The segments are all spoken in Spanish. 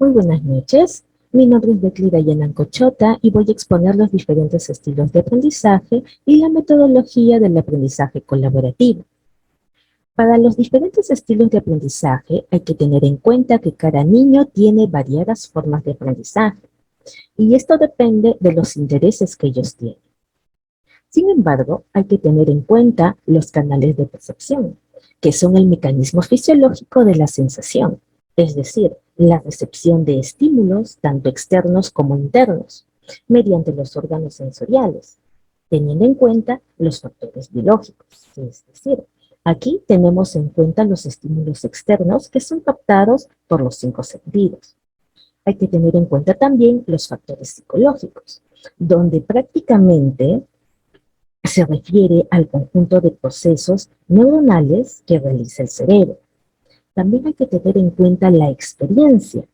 Muy buenas noches. Mi nombre es Betty Dayanan Cochota y voy a exponer los diferentes estilos de aprendizaje y la metodología del aprendizaje colaborativo. Para los diferentes estilos de aprendizaje hay que tener en cuenta que cada niño tiene variadas formas de aprendizaje y esto depende de los intereses que ellos tienen. Sin embargo, hay que tener en cuenta los canales de percepción, que son el mecanismo fisiológico de la sensación, es decir, la recepción de estímulos, tanto externos como internos, mediante los órganos sensoriales, teniendo en cuenta los factores biológicos, es decir, aquí tenemos en cuenta los estímulos externos que son captados por los 5 sentidos. Hay que tener en cuenta también los factores psicológicos, donde prácticamente se refiere al conjunto de procesos neuronales que realiza el cerebro. También hay que tener en cuenta la experiencia,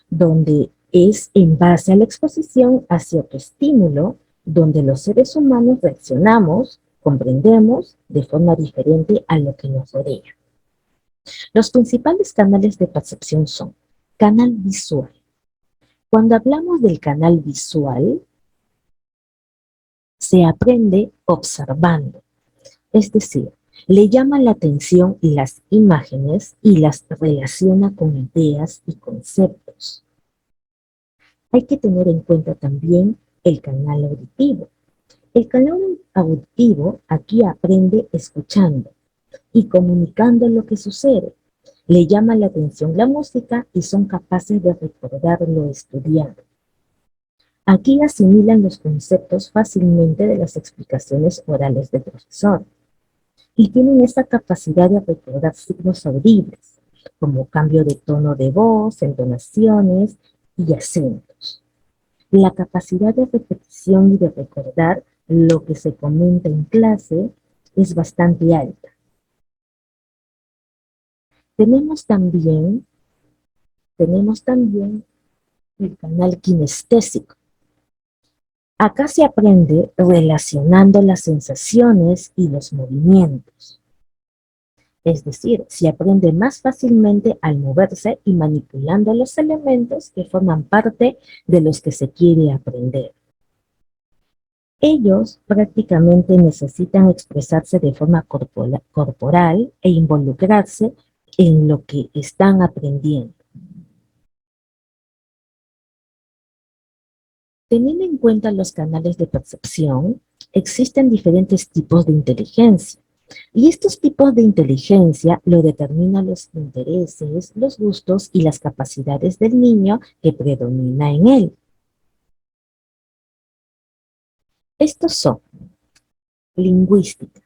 donde es en base a la exposición a cierto estímulo, donde los seres humanos reaccionamos, comprendemos de forma diferente a lo que nos rodea. Los principales canales de percepción son canal visual. Cuando hablamos del canal visual, se aprende observando. Es decir, le llama la atención las imágenes y las relaciona con ideas y conceptos. Hay que tener en cuenta también el canal auditivo. El canal auditivo aquí aprende escuchando y comunicando lo que sucede. Le llama la atención la música y son capaces de recordar lo estudiado. Aquí asimilan los conceptos fácilmente de las explicaciones orales del profesor. Y tienen esa capacidad de recordar signos audibles, como cambio de tono de voz, entonaciones y acentos. La capacidad de repetición y de recordar lo que se comenta en clase es bastante alta. Tenemos también el canal kinestésico. Acá se aprende relacionando las sensaciones y los movimientos. Es decir, se aprende más fácilmente al moverse y manipulando los elementos que forman parte de los que se quiere aprender. Ellos prácticamente necesitan expresarse de forma corporal e involucrarse en lo que están aprendiendo. Teniendo en cuenta los canales de percepción, existen diferentes tipos de inteligencia. Y estos tipos de inteligencia lo determinan los intereses, los gustos y las capacidades del niño que predomina en él. Estos son lingüística.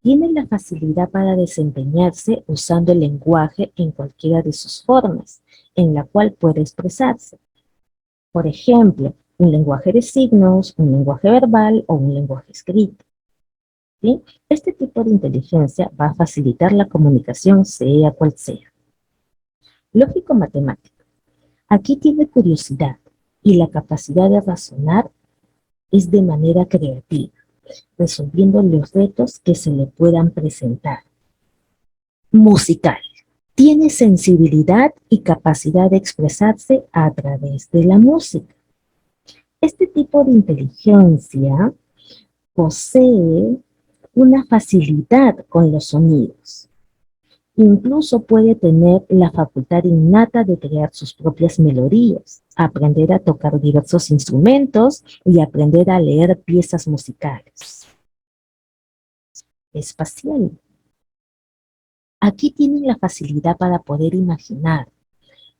Tiene la facilidad para desempeñarse usando el lenguaje en cualquiera de sus formas, en la cual puede expresarse. Por ejemplo, un lenguaje de signos, un lenguaje verbal o un lenguaje escrito. ¿Sí? Este tipo de inteligencia va a facilitar la comunicación sea cual sea. Lógico-matemático. Aquí tiene curiosidad y la capacidad de razonar es de manera creativa, resolviendo los retos que se le puedan presentar. Musical. Tiene sensibilidad y capacidad de expresarse a través de la música. Este tipo de inteligencia posee una facilidad con los sonidos. Incluso puede tener la facultad innata de crear sus propias melodías, aprender a tocar diversos instrumentos y aprender a leer piezas musicales. Espacial. Aquí tienen la facilidad para poder imaginar,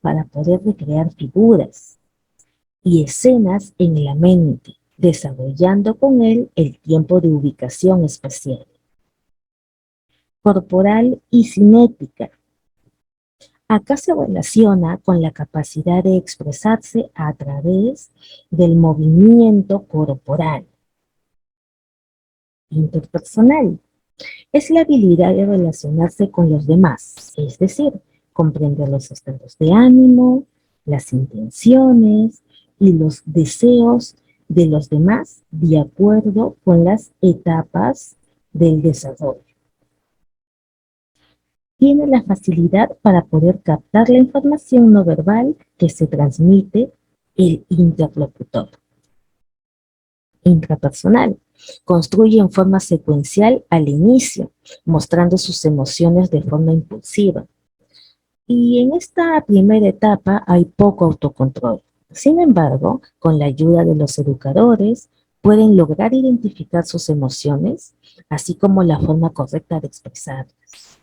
para poder recrear figuras y escenas en la mente, desarrollando con él el tiempo de ubicación espacial. Corporal y cinética. Acá se relaciona con la capacidad de expresarse a través del movimiento corporal. Interpersonal. Es la habilidad de relacionarse con los demás, es decir, comprender los estados de ánimo, las intenciones y los deseos de los demás de acuerdo con las etapas del desarrollo. Tiene la facilidad para poder captar la información no verbal que se transmite el interlocutor intrapersonal. Construye en forma secuencial al inicio, mostrando sus emociones de forma impulsiva. Y en esta primera etapa hay poco autocontrol. Sin embargo, con la ayuda de los educadores, pueden lograr identificar sus emociones, así como la forma correcta de expresarlas.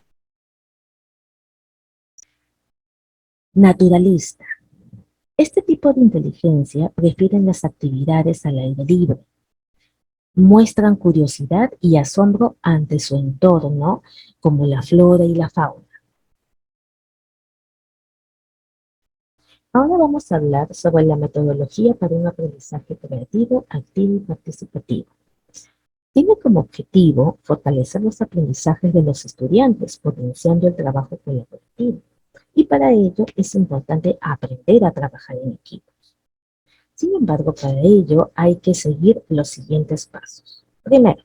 Naturalista. Este tipo de inteligencia prefiere las actividades al aire libre. Muestran curiosidad y asombro ante su entorno, como la flora y la fauna. Ahora vamos a hablar sobre la metodología para un aprendizaje creativo, activo y participativo. Tiene como objetivo fortalecer los aprendizajes de los estudiantes, potenciando el trabajo colaborativo. Y para ello es importante aprender a trabajar en equipo. Sin embargo, para ello hay que seguir los siguientes pasos. Primero,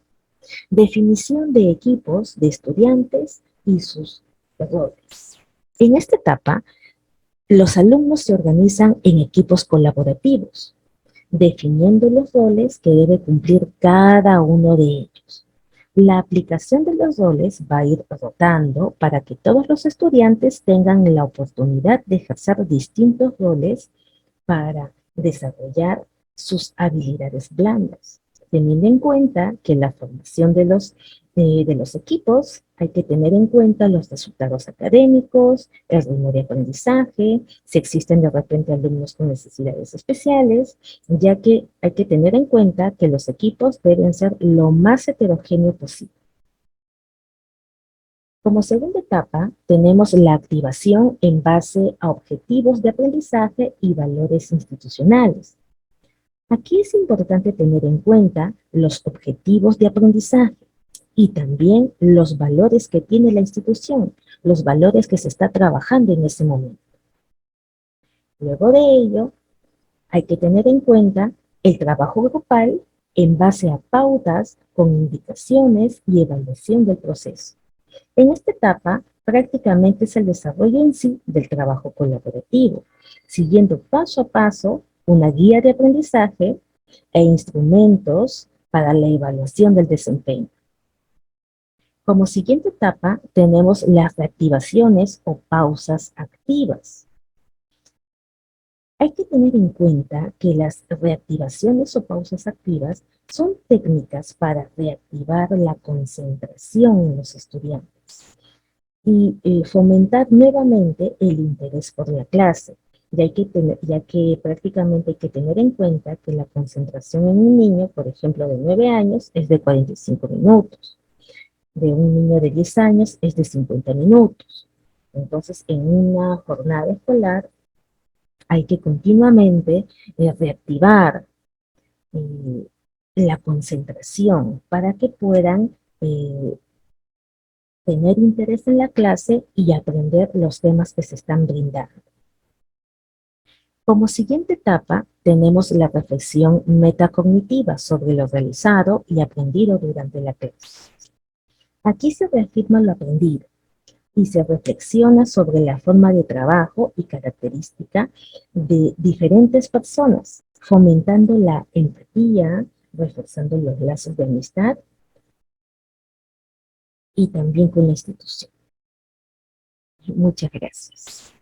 definición de equipos de estudiantes y sus roles. En esta etapa, los alumnos se organizan en equipos colaborativos, definiendo los roles que debe cumplir cada uno de ellos. La aplicación de los roles va a ir rotando para que todos los estudiantes tengan la oportunidad de ejercer distintos roles para desarrollar sus habilidades blandas, teniendo en cuenta que la formación de los equipos hay que tener en cuenta los resultados académicos, el ritmo de aprendizaje, si existen de repente alumnos con necesidades especiales, ya que hay que tener en cuenta que los equipos deben ser lo más heterogéneo posible. Como segunda etapa, tenemos la activación en base a objetivos de aprendizaje y valores institucionales. Aquí es importante tener en cuenta los objetivos de aprendizaje y también los valores que tiene la institución, los valores que se está trabajando en ese momento. Luego de ello, hay que tener en cuenta el trabajo grupal en base a pautas con indicaciones y evaluación del proceso. En esta etapa, prácticamente es el desarrollo en sí del trabajo colaborativo, siguiendo paso a paso una guía de aprendizaje e instrumentos para la evaluación del desempeño. Como siguiente etapa, tenemos las reactivaciones o pausas activas. Hay que tener en cuenta que las reactivaciones o pausas activas son técnicas para reactivar la concentración en los estudiantes y fomentar nuevamente el interés por la clase, ya que prácticamente hay que tener en cuenta que la concentración en un niño, por ejemplo, de 9 años, es de 45 minutos, de un niño de 10 años es de 50 minutos. Entonces, en una jornada escolar hay que continuamente reactivar eh, la concentración para que puedan tener interés en la clase y aprender los temas que se están brindando. Como siguiente etapa, tenemos la reflexión metacognitiva sobre lo realizado y aprendido durante la clase. Aquí se reafirma lo aprendido y se reflexiona sobre la forma de trabajo y característica de diferentes personas, fomentando la empatía, reforzando los lazos de amistad y también con la institución. Muchas gracias.